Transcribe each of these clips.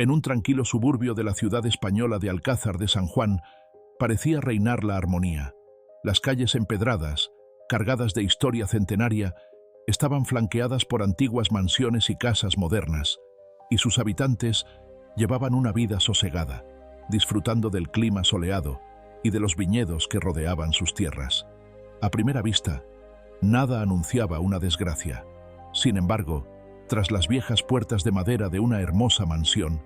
En un tranquilo suburbio de la ciudad española de Alcázar de San Juan, parecía reinar la armonía. Las calles empedradas, cargadas de historia centenaria, estaban flanqueadas por antiguas mansiones y casas modernas, y sus habitantes llevaban una vida sosegada, disfrutando del clima soleado y de los viñedos que rodeaban sus tierras. A primera vista, nada anunciaba una desgracia. Sin embargo, tras las viejas puertas de madera de una hermosa mansión,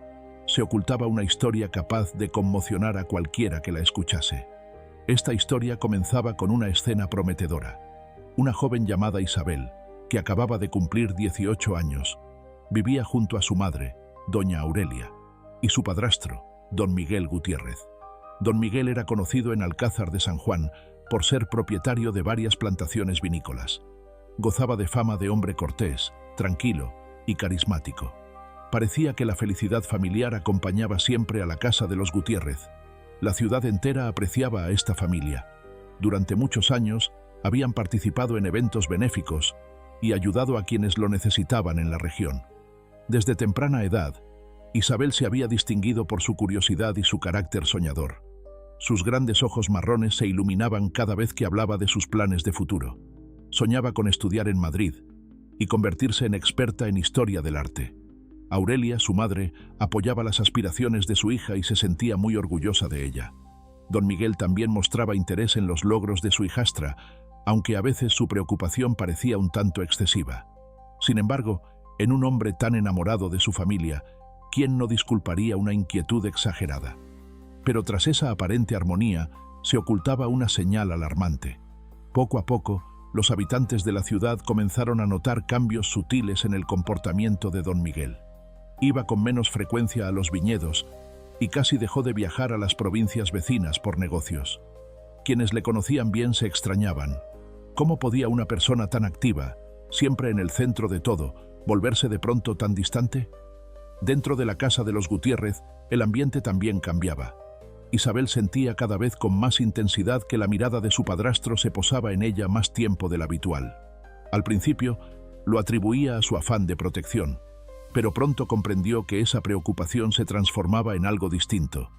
se ocultaba una historia capaz de conmocionar a cualquiera que la escuchase. Esta historia comenzaba con una escena prometedora. Una joven llamada Isabel, que acababa de cumplir 18 años, vivía junto a su madre, doña Aurelia, y su padrastro, don Miguel Gutiérrez. Don Miguel era conocido en Alcázar de San Juan por ser propietario de varias plantaciones vinícolas. Gozaba de fama de hombre cortés, tranquilo y carismático. Parecía que la felicidad familiar acompañaba siempre a la casa de los Gutiérrez. La ciudad entera apreciaba a esta familia. Durante muchos años habían participado en eventos benéficos y ayudado a quienes lo necesitaban en la región. Desde temprana edad, Isabel se había distinguido por su curiosidad y su carácter soñador. Sus grandes ojos marrones se iluminaban cada vez que hablaba de sus planes de futuro. Soñaba con estudiar en Madrid y convertirse en experta en historia del arte. Aurelia, su madre, apoyaba las aspiraciones de su hija y se sentía muy orgullosa de ella. Don Miguel también mostraba interés en los logros de su hijastra, aunque a veces su preocupación parecía un tanto excesiva. Sin embargo, en un hombre tan enamorado de su familia, ¿quién no disculparía una inquietud exagerada? Pero tras esa aparente armonía se ocultaba una señal alarmante. Poco a poco, los habitantes de la ciudad comenzaron a notar cambios sutiles en el comportamiento de don Miguel. Iba con menos frecuencia a los viñedos y casi dejó de viajar a las provincias vecinas por negocios. Quienes le conocían bien se extrañaban. ¿Cómo podía una persona tan activa, siempre en el centro de todo, volverse de pronto tan distante? Dentro de la casa de los Gutiérrez, el ambiente también cambiaba. Isabel sentía cada vez con más intensidad que la mirada de su padrastro se posaba en ella más tiempo del habitual. Al principio, lo atribuía a su afán de protección, pero pronto comprendió que esa preocupación se transformaba en algo distinto.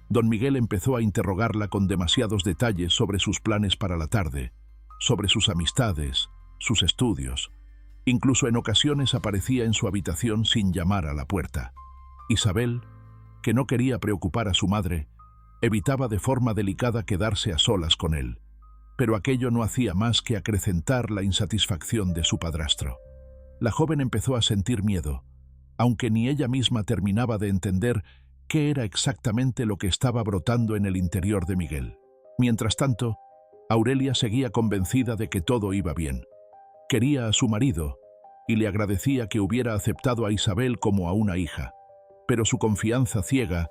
Don Miguel empezó a interrogarla con demasiados detalles sobre sus planes para la tarde, sobre sus amistades, sus estudios. Incluso en ocasiones aparecía en su habitación sin llamar a la puerta. Isabel, que no quería preocupar a su madre, evitaba de forma delicada quedarse a solas con él, pero aquello no hacía más que acrecentar la insatisfacción de su padrastro. La joven empezó a sentir miedo, aunque ni ella misma terminaba de entender qué era exactamente lo que estaba brotando en el interior de Miguel. Mientras tanto, Aurelia seguía convencida de que todo iba bien. Quería a su marido y le agradecía que hubiera aceptado a Isabel como a una hija, pero su confianza ciega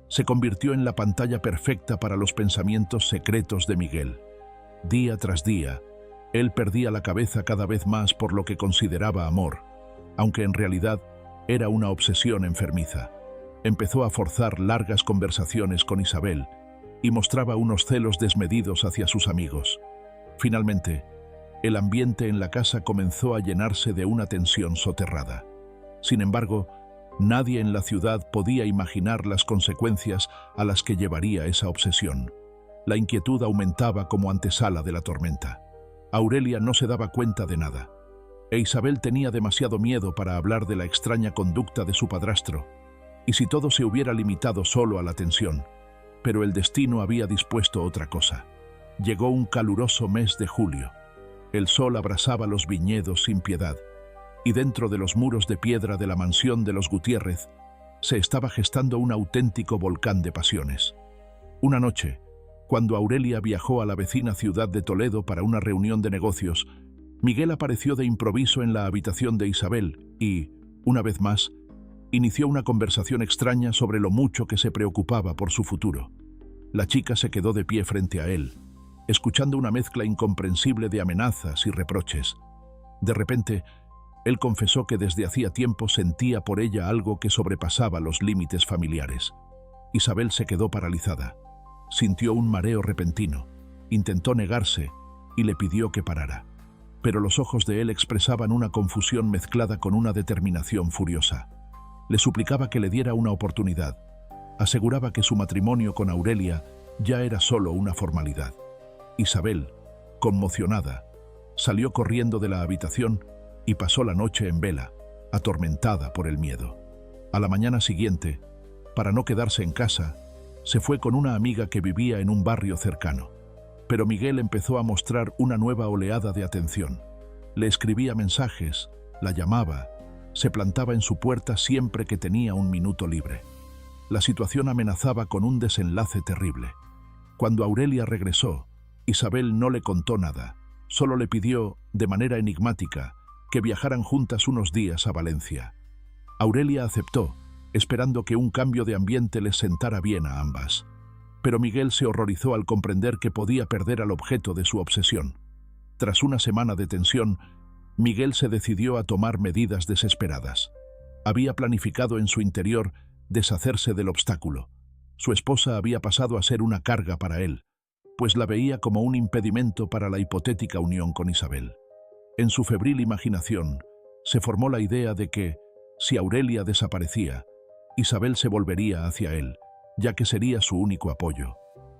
se convirtió en la pantalla perfecta para los pensamientos secretos de Miguel. Día tras día, él perdía la cabeza cada vez más por lo que consideraba amor, aunque en realidad era una obsesión enfermiza. Empezó a forzar largas conversaciones con Isabel y mostraba unos celos desmedidos hacia sus amigos. Finalmente, el ambiente en la casa comenzó a llenarse de una tensión soterrada. Sin embargo, nadie en la ciudad podía imaginar las consecuencias a las que llevaría esa obsesión. La inquietud aumentaba como antesala de la tormenta. Aurelia no se daba cuenta de nada, e Isabel tenía demasiado miedo para hablar de la extraña conducta de su padrastro, y si todo se hubiera limitado solo a la tensión. Pero el destino había dispuesto otra cosa. Llegó un caluroso mes de julio. El sol abrasaba los viñedos sin piedad, y dentro de los muros de piedra de la mansión de los Gutiérrez se estaba gestando un auténtico volcán de pasiones. Una noche, cuando Aurelia viajó a la vecina ciudad de Toledo para una reunión de negocios, Miguel apareció de improviso en la habitación de Isabel y, una vez más, inició una conversación extraña sobre lo mucho que se preocupaba por su futuro. La chica se quedó de pie frente a él, escuchando una mezcla incomprensible de amenazas y reproches. De repente, él confesó que desde hacía tiempo sentía por ella algo que sobrepasaba los límites familiares. Isabel se quedó paralizada. Sintió un mareo repentino, intentó negarse y le pidió que parara. Pero los ojos de él expresaban una confusión mezclada con una determinación furiosa. Le suplicaba que le diera una oportunidad. Aseguraba que su matrimonio con Aurelia ya era solo una formalidad. Isabel, conmocionada, salió corriendo de la habitación y pasó la noche en vela, atormentada por el miedo. A la mañana siguiente, para no quedarse en casa, se fue con una amiga que vivía en un barrio cercano. Pero Miguel empezó a mostrar una nueva oleada de atención. Le escribía mensajes, la llamaba, se plantaba en su puerta siempre que tenía un minuto libre. La situación amenazaba con un desenlace terrible. Cuando Aurelia regresó, Isabel no le contó nada, solo le pidió, de manera enigmática, que viajaran juntas unos días a Valencia. Aurelia aceptó, esperando que un cambio de ambiente les sentara bien a ambas. Pero Miguel se horrorizó al comprender que podía perder al objeto de su obsesión. Tras una semana de tensión, Miguel se decidió a tomar medidas desesperadas. Había planificado en su interior deshacerse del obstáculo. Su esposa había pasado a ser una carga para él, pues la veía como un impedimento para la hipotética unión con Isabel. En su febril imaginación, se formó la idea de que, si Aurelia desaparecía, Isabel se volvería hacia él, ya que sería su único apoyo.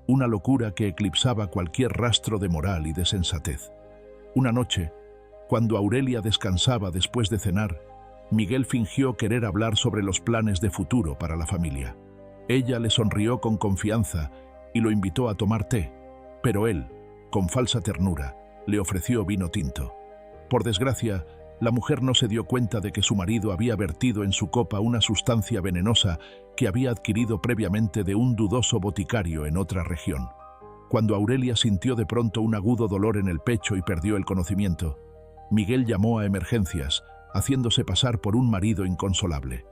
Una locura que eclipsaba cualquier rastro de moral y de sensatez. Una noche, cuando Aurelia descansaba después de cenar, Miguel fingió querer hablar sobre los planes de futuro para la familia. Ella le sonrió con confianza y lo invitó a tomar té, pero él, con falsa ternura, le ofreció vino tinto. Por desgracia, la mujer no se dio cuenta de que su marido había vertido en su copa una sustancia venenosa que había adquirido previamente de un dudoso boticario en otra región. Cuando Aurelia sintió de pronto un agudo dolor en el pecho y perdió el conocimiento, Miguel llamó a emergencias, haciéndose pasar por un marido inconsolable.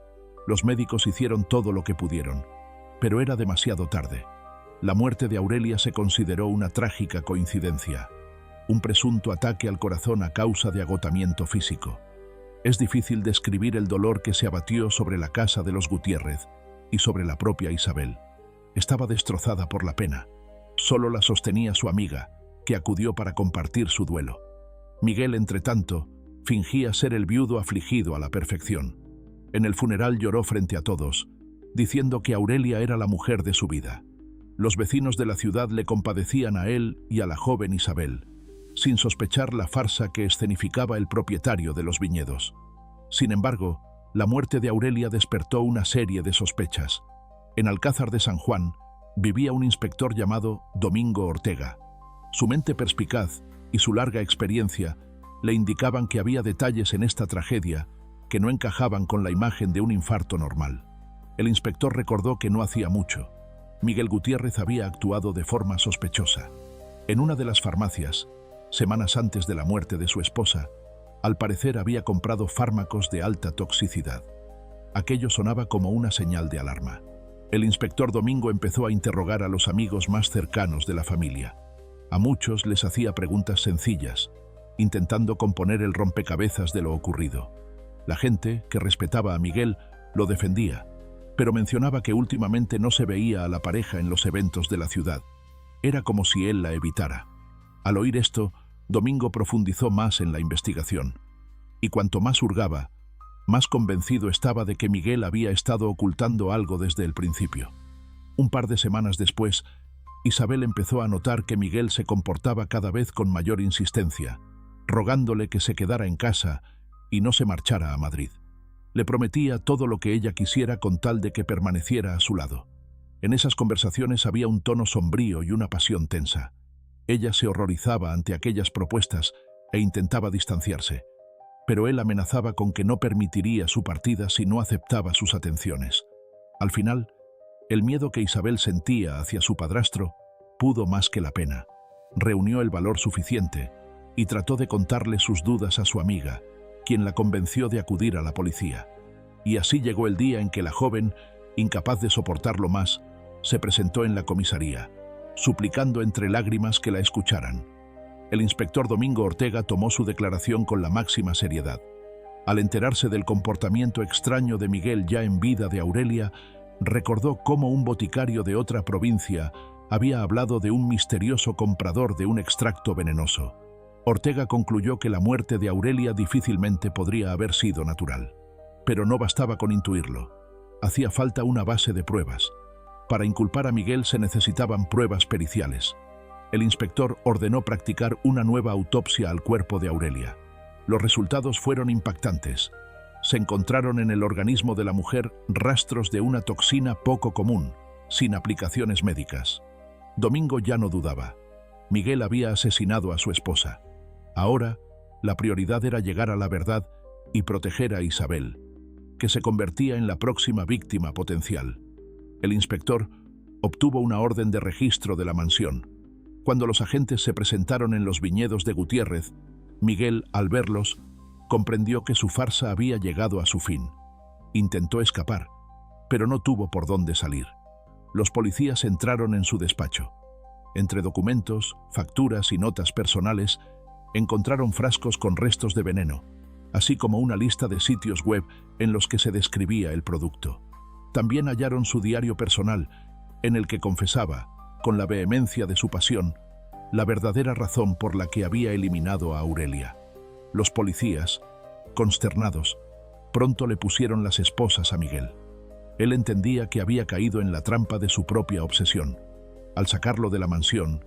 Los médicos hicieron todo lo que pudieron, pero era demasiado tarde. La muerte de Aurelia se consideró una trágica coincidencia, un presunto ataque al corazón a causa de agotamiento físico. Es difícil describir el dolor que se abatió sobre la casa de los Gutiérrez y sobre la propia Isabel. Estaba destrozada por la pena. Solo la sostenía su amiga, que acudió para compartir su duelo. Miguel, entretanto, fingía ser el viudo afligido a la perfección. En el funeral lloró frente a todos, diciendo que Aurelia era la mujer de su vida. Los vecinos de la ciudad le compadecían a él y a la joven Isabel, sin sospechar la farsa que escenificaba el propietario de los viñedos. Sin embargo, la muerte de Aurelia despertó una serie de sospechas. En Alcázar de San Juan vivía un inspector llamado Domingo Ortega. Su mente perspicaz y su larga experiencia le indicaban que había detalles en esta tragedia que no encajaban con la imagen de un infarto normal. El inspector recordó que no hacía mucho. Miguel Gutiérrez había actuado de forma sospechosa. En una de las farmacias, semanas antes de la muerte de su esposa, al parecer había comprado fármacos de alta toxicidad. Aquello sonaba como una señal de alarma. El inspector Domingo empezó a interrogar a los amigos más cercanos de la familia. A muchos les hacía preguntas sencillas, intentando componer el rompecabezas de lo ocurrido. La gente, que respetaba a Miguel, lo defendía, pero mencionaba que últimamente no se veía a la pareja en los eventos de la ciudad. Era como si él la evitara. Al oír esto, Domingo profundizó más en la investigación, y cuanto más hurgaba, más convencido estaba de que Miguel había estado ocultando algo desde el principio. Un par de semanas después, Isabel empezó a notar que Miguel se comportaba cada vez con mayor insistencia, rogándole que se quedara en casa y no se marchara a Madrid. Le prometía todo lo que ella quisiera con tal de que permaneciera a su lado. En esas conversaciones había un tono sombrío y una pasión tensa. Ella se horrorizaba ante aquellas propuestas e intentaba distanciarse, pero él amenazaba con que no permitiría su partida si no aceptaba sus atenciones. Al final, el miedo que Isabel sentía hacia su padrastro pudo más que la pena. Reunió el valor suficiente y trató de contarle sus dudas a su amiga, quien la convenció de acudir a la policía. Y así llegó el día en que la joven, incapaz de soportarlo más, se presentó en la comisaría, suplicando entre lágrimas que la escucharan. El inspector Domingo Ortega tomó su declaración con la máxima seriedad. Al enterarse del comportamiento extraño de Miguel ya en vida de Aurelia, recordó cómo un boticario de otra provincia había hablado de un misterioso comprador de un extracto venenoso. Ortega concluyó que la muerte de Aurelia difícilmente podría haber sido natural. Pero no bastaba con intuirlo. Hacía falta una base de pruebas. Para inculpar a Miguel se necesitaban pruebas periciales. El inspector ordenó practicar una nueva autopsia al cuerpo de Aurelia. Los resultados fueron impactantes. Se encontraron en el organismo de la mujer rastros de una toxina poco común, sin aplicaciones médicas. Domingo ya no dudaba. Miguel había asesinado a su esposa. Ahora, la prioridad era llegar a la verdad y proteger a Isabel, que se convertía en la próxima víctima potencial. El inspector obtuvo una orden de registro de la mansión. Cuando los agentes se presentaron en los viñedos de Gutiérrez, Miguel, al verlos, comprendió que su farsa había llegado a su fin. Intentó escapar, pero no tuvo por dónde salir. Los policías entraron en su despacho. Entre documentos, facturas y notas personales, encontraron frascos con restos de veneno, así como una lista de sitios web en los que se describía el producto. También hallaron su diario personal, en el que confesaba, con la vehemencia de su pasión, la verdadera razón por la que había eliminado a Aurelia. Los policías, consternados, pronto le pusieron las esposas a Miguel. Él entendía que había caído en la trampa de su propia obsesión. Al sacarlo de la mansión,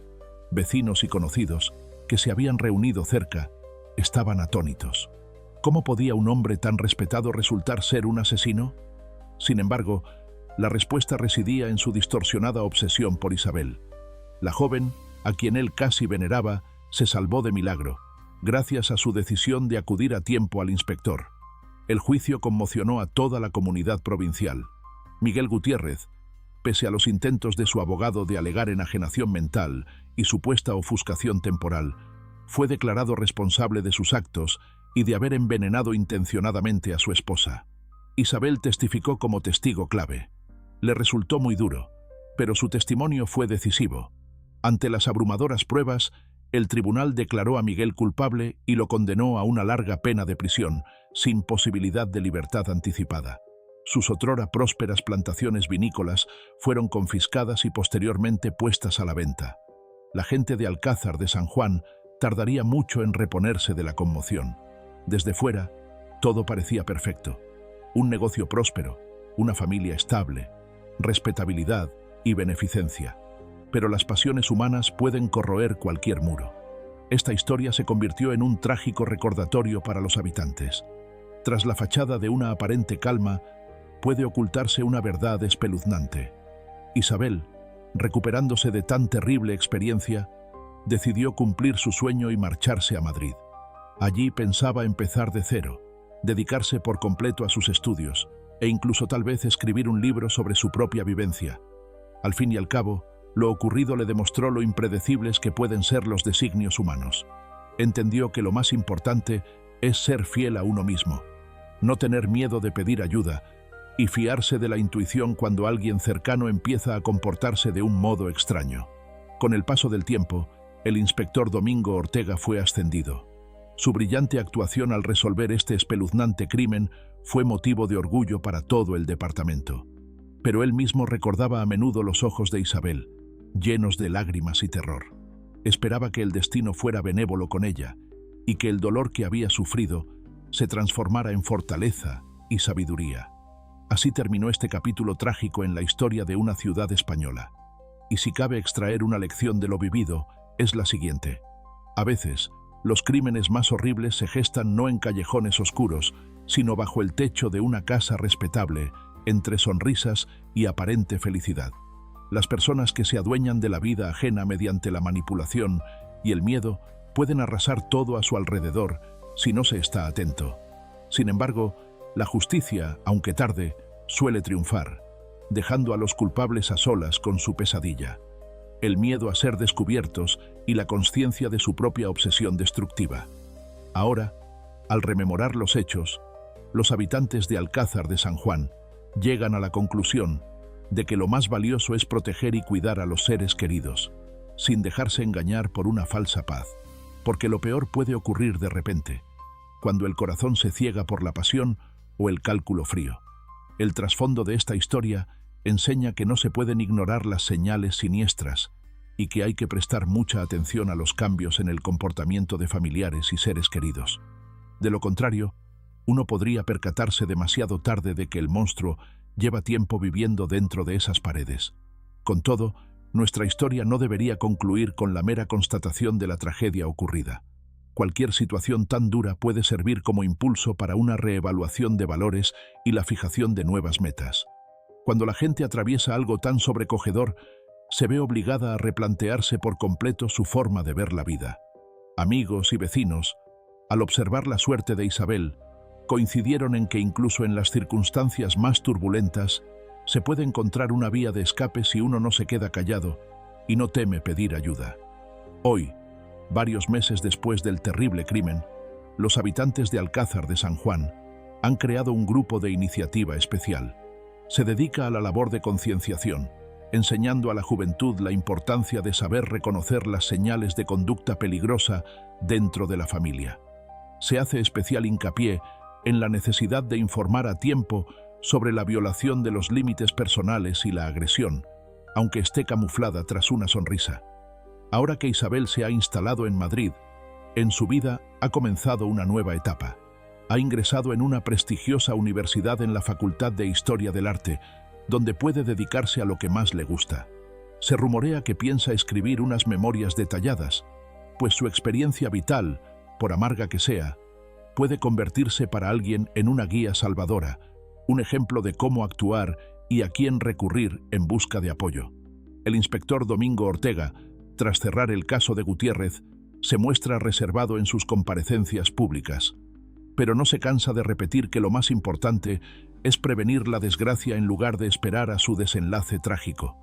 vecinos y conocidos, que se habían reunido cerca, estaban atónitos. ¿Cómo podía un hombre tan respetado resultar ser un asesino? Sin embargo, la respuesta residía en su distorsionada obsesión por Isabel. La joven, a quien él casi veneraba, se salvó de milagro, gracias a su decisión de acudir a tiempo al inspector. El juicio conmocionó a toda la comunidad provincial. Miguel Gutiérrez, pese a los intentos de su abogado de alegar enajenación mental y supuesta ofuscación temporal, fue declarado responsable de sus actos y de haber envenenado intencionadamente a su esposa. Isabel testificó como testigo clave. Le resultó muy duro, pero su testimonio fue decisivo. Ante las abrumadoras pruebas, el tribunal declaró a Miguel culpable y lo condenó a una larga pena de prisión, sin posibilidad de libertad anticipada. Sus otrora prósperas plantaciones vinícolas fueron confiscadas y posteriormente puestas a la venta. La gente de Alcázar de San Juan tardaría mucho en reponerse de la conmoción. Desde fuera, todo parecía perfecto. Un negocio próspero, una familia estable, respetabilidad y beneficencia. Pero las pasiones humanas pueden corroer cualquier muro. Esta historia se convirtió en un trágico recordatorio para los habitantes. Tras la fachada de una aparente calma, puede ocultarse una verdad espeluznante. Isabel, recuperándose de tan terrible experiencia, decidió cumplir su sueño y marcharse a Madrid. Allí pensaba empezar de cero, dedicarse por completo a sus estudios e incluso tal vez escribir un libro sobre su propia vivencia. Al fin y al cabo, lo ocurrido le demostró lo impredecibles que pueden ser los designios humanos. Entendió que lo más importante es ser fiel a uno mismo, no tener miedo de pedir ayuda y fiarse de la intuición cuando alguien cercano empieza a comportarse de un modo extraño. Con el paso del tiempo, el inspector Domingo Ortega fue ascendido. Su brillante actuación al resolver este espeluznante crimen fue motivo de orgullo para todo el departamento. Pero él mismo recordaba a menudo los ojos de Isabel, llenos de lágrimas y terror. Esperaba que el destino fuera benévolo con ella y que el dolor que había sufrido se transformara en fortaleza y sabiduría. Así terminó este capítulo trágico en la historia de una ciudad española. Y si cabe extraer una lección de lo vivido, es la siguiente. A veces, los crímenes más horribles se gestan no en callejones oscuros, sino bajo el techo de una casa respetable, entre sonrisas y aparente felicidad. Las personas que se adueñan de la vida ajena mediante la manipulación y el miedo pueden arrasar todo a su alrededor si no se está atento. Sin embargo, la justicia, aunque tarde, suele triunfar, dejando a los culpables a solas con su pesadilla, el miedo a ser descubiertos y la consciencia de su propia obsesión destructiva. Ahora, al rememorar los hechos, los habitantes de Alcázar de San Juan llegan a la conclusión de que lo más valioso es proteger y cuidar a los seres queridos, sin dejarse engañar por una falsa paz, porque lo peor puede ocurrir de repente, cuando el corazón se ciega por la pasión o el cálculo frío. El trasfondo de esta historia enseña que no se pueden ignorar las señales siniestras y que hay que prestar mucha atención a los cambios en el comportamiento de familiares y seres queridos. De lo contrario, uno podría percatarse demasiado tarde de que el monstruo lleva tiempo viviendo dentro de esas paredes. Con todo, nuestra historia no debería concluir con la mera constatación de la tragedia ocurrida. Cualquier situación tan dura puede servir como impulso para una reevaluación de valores y la fijación de nuevas metas. Cuando la gente atraviesa algo tan sobrecogedor, se ve obligada a replantearse por completo su forma de ver la vida. Amigos y vecinos, al observar la suerte de Isabel, coincidieron en que incluso en las circunstancias más turbulentas, se puede encontrar una vía de escape si uno no se queda callado y no teme pedir ayuda. Hoy, varios meses después del terrible crimen, los habitantes de Alcázar de San Juan han creado un grupo de iniciativa especial. Se dedica a la labor de concienciación, enseñando a la juventud la importancia de saber reconocer las señales de conducta peligrosa dentro de la familia. Se hace especial hincapié en la necesidad de informar a tiempo sobre la violación de los límites personales y la agresión, aunque esté camuflada tras una sonrisa. Ahora que Isabel se ha instalado en Madrid, en su vida ha comenzado una nueva etapa. Ha ingresado en una prestigiosa universidad en la Facultad de Historia del Arte, donde puede dedicarse a lo que más le gusta. Se rumorea que piensa escribir unas memorias detalladas, pues su experiencia vital, por amarga que sea, puede convertirse para alguien en una guía salvadora, un ejemplo de cómo actuar y a quién recurrir en busca de apoyo. El inspector Domingo Ortega, tras cerrar el caso de Gutiérrez, se muestra reservado en sus comparecencias públicas, pero no se cansa de repetir que lo más importante es prevenir la desgracia en lugar de esperar a su desenlace trágico.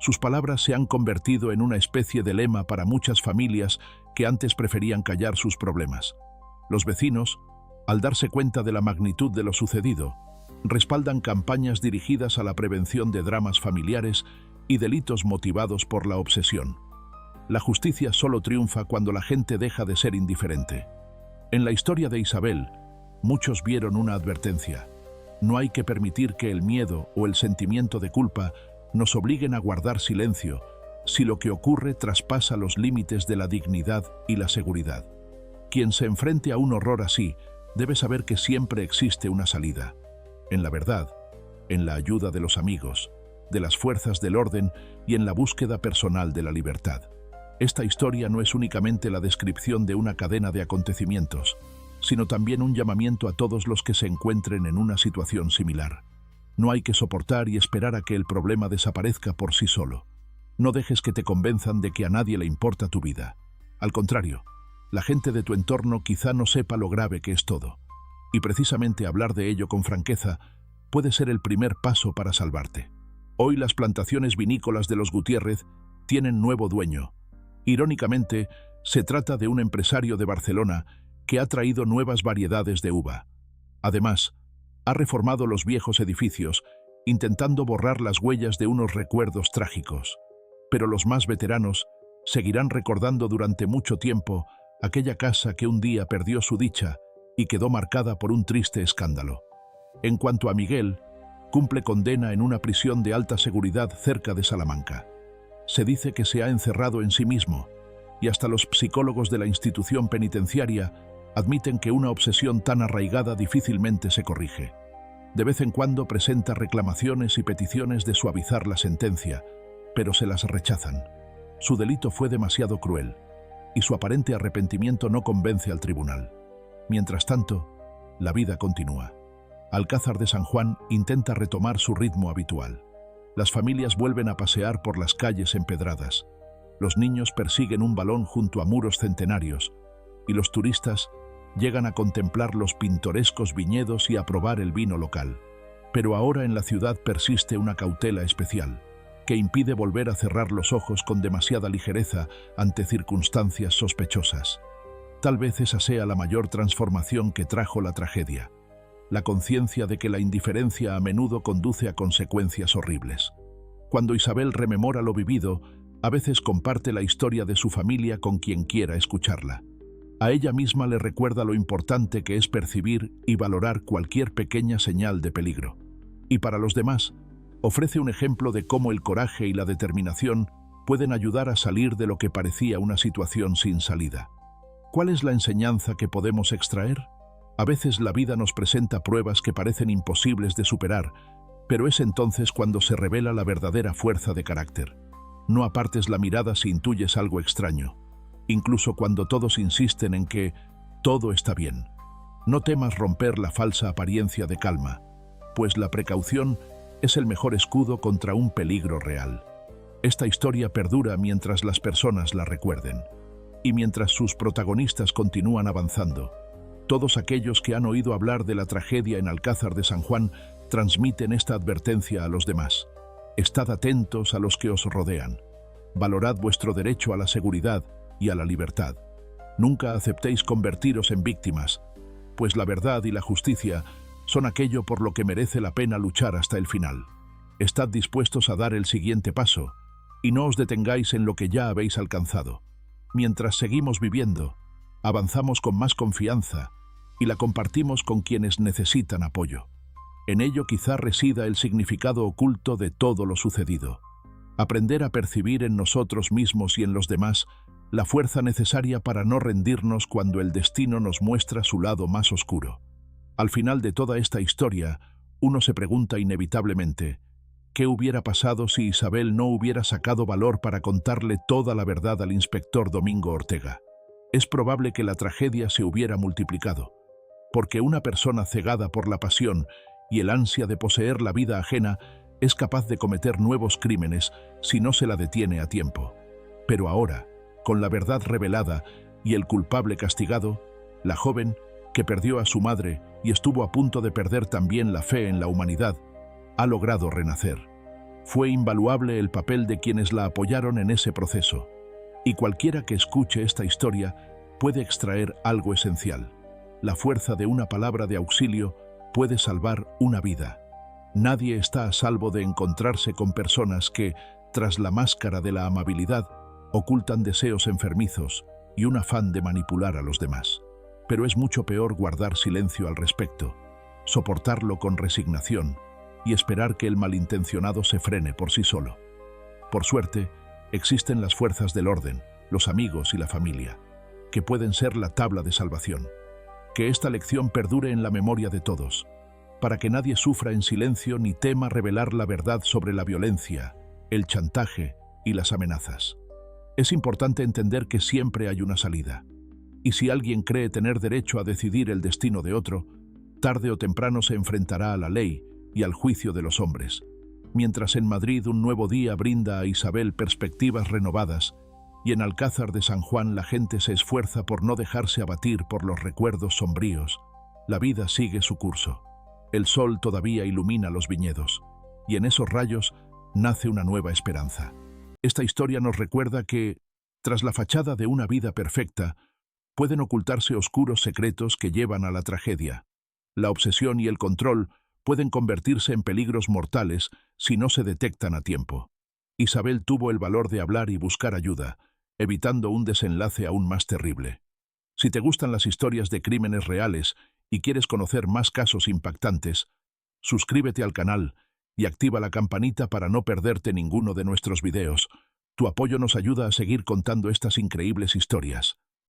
Sus palabras se han convertido en una especie de lema para muchas familias que antes preferían callar sus problemas. Los vecinos, al darse cuenta de la magnitud de lo sucedido, respaldan campañas dirigidas a la prevención de dramas familiares y delitos motivados por la obsesión. La justicia solo triunfa cuando la gente deja de ser indiferente. En la historia de Isabel, muchos vieron una advertencia. No hay que permitir que el miedo o el sentimiento de culpa nos obliguen a guardar silencio si lo que ocurre traspasa los límites de la dignidad y la seguridad. Quien se enfrente a un horror así debe saber que siempre existe una salida. En la verdad, en la ayuda de los amigos, de las fuerzas del orden y en la búsqueda personal de la libertad. Esta historia no es únicamente la descripción de una cadena de acontecimientos, sino también un llamamiento a todos los que se encuentren en una situación similar. No hay que soportar y esperar a que el problema desaparezca por sí solo. No dejes que te convenzan de que a nadie le importa tu vida. Al contrario, la gente de tu entorno quizá no sepa lo grave que es todo. Y precisamente hablar de ello con franqueza puede ser el primer paso para salvarte. Hoy las plantaciones vinícolas de los Gutiérrez tienen nuevo dueño. Irónicamente, se trata de un empresario de Barcelona que ha traído nuevas variedades de uva. Además, ha reformado los viejos edificios, intentando borrar las huellas de unos recuerdos trágicos. Pero los más veteranos seguirán recordando durante mucho tiempo aquella casa que un día perdió su dicha y quedó marcada por un triste escándalo. En cuanto a Miguel, cumple condena en una prisión de alta seguridad cerca de Salamanca. Se dice que se ha encerrado en sí mismo, y hasta los psicólogos de la institución penitenciaria admiten que una obsesión tan arraigada difícilmente se corrige. De vez en cuando presenta reclamaciones y peticiones de suavizar la sentencia, pero se las rechazan. Su delito fue demasiado cruel, y su aparente arrepentimiento no convence al tribunal. Mientras tanto, la vida continúa. Alcázar de San Juan intenta retomar su ritmo habitual. Las familias vuelven a pasear por las calles empedradas. Los niños persiguen un balón junto a muros centenarios, y los turistas llegan a contemplar los pintorescos viñedos y a probar el vino local. Pero ahora en la ciudad persiste una cautela especial, que impide volver a cerrar los ojos con demasiada ligereza ante circunstancias sospechosas. Tal vez esa sea la mayor transformación que trajo la tragedia, la conciencia de que la indiferencia a menudo conduce a consecuencias horribles. Cuando Isabel rememora lo vivido, a veces comparte la historia de su familia con quien quiera escucharla. A ella misma le recuerda lo importante que es percibir y valorar cualquier pequeña señal de peligro. Y para los demás, ofrece un ejemplo de cómo el coraje y la determinación pueden ayudar a salir de lo que parecía una situación sin salida. ¿Cuál es la enseñanza que podemos extraer? A veces la vida nos presenta pruebas que parecen imposibles de superar, pero es entonces cuando se revela la verdadera fuerza de carácter. No apartes la mirada si intuyes algo extraño, incluso cuando todos insisten en que todo está bien. No temas romper la falsa apariencia de calma, pues la precaución es el mejor escudo contra un peligro real. Esta historia perdura mientras las personas la recuerden, y mientras sus protagonistas continúan avanzando. Todos aquellos que han oído hablar de la tragedia en Alcázar de San Juan transmiten esta advertencia a los demás. Estad atentos a los que os rodean. Valorad vuestro derecho a la seguridad y a la libertad. Nunca aceptéis convertiros en víctimas, pues la verdad y la justicia son aquello por lo que merece la pena luchar hasta el final. Estad dispuestos a dar el siguiente paso, y no os detengáis en lo que ya habéis alcanzado. Mientras seguimos viviendo, avanzamos con más confianza y la compartimos con quienes necesitan apoyo. En ello quizá resida el significado oculto de todo lo sucedido. Aprender a percibir en nosotros mismos y en los demás la fuerza necesaria para no rendirnos cuando el destino nos muestra su lado más oscuro. Al final de toda esta historia, uno se pregunta inevitablemente, ¿qué hubiera pasado si Isabel no hubiera sacado valor para contarle toda la verdad al inspector Domingo Ortega? Es probable que la tragedia se hubiera multiplicado, porque una persona cegada por la pasión y el ansia de poseer la vida ajena es capaz de cometer nuevos crímenes si no se la detiene a tiempo. Pero ahora, con la verdad revelada y el culpable castigado, la joven, que perdió a su madre y estuvo a punto de perder también la fe en la humanidad, ha logrado renacer. Fue invaluable el papel de quienes la apoyaron en ese proceso, y cualquiera que escuche esta historia puede extraer algo esencial. La fuerza de una palabra de auxilio puede salvar una vida. Nadie está a salvo de encontrarse con personas que, tras la máscara de la amabilidad, ocultan deseos enfermizos y un afán de manipular a los demás. Pero es mucho peor guardar silencio al respecto, soportarlo con resignación y esperar que el malintencionado se frene por sí solo. Por suerte, existen las fuerzas del orden, los amigos y la familia, que pueden ser la tabla de salvación. Que esta lección perdure en la memoria de todos, para que nadie sufra en silencio ni tema revelar la verdad sobre la violencia, el chantaje y las amenazas. Es importante entender que siempre hay una salida, y si alguien cree tener derecho a decidir el destino de otro, tarde o temprano se enfrentará a la ley y al juicio de los hombres. Mientras en Madrid un nuevo día brinda a Isabel perspectivas renovadas, y en Alcázar de San Juan la gente se esfuerza por no dejarse abatir por los recuerdos sombríos, la vida sigue su curso. El sol todavía ilumina los viñedos, y en esos rayos nace una nueva esperanza. Esta historia nos recuerda que, tras la fachada de una vida perfecta, pueden ocultarse oscuros secretos que llevan a la tragedia. La obsesión y el control pueden convertirse en peligros mortales si no se detectan a tiempo. Isabel tuvo el valor de hablar y buscar ayuda, evitando un desenlace aún más terrible. Si te gustan las historias de crímenes reales y quieres conocer más casos impactantes, suscríbete al canal y activa la campanita para no perderte ninguno de nuestros videos. Tu apoyo nos ayuda a seguir contando estas increíbles historias.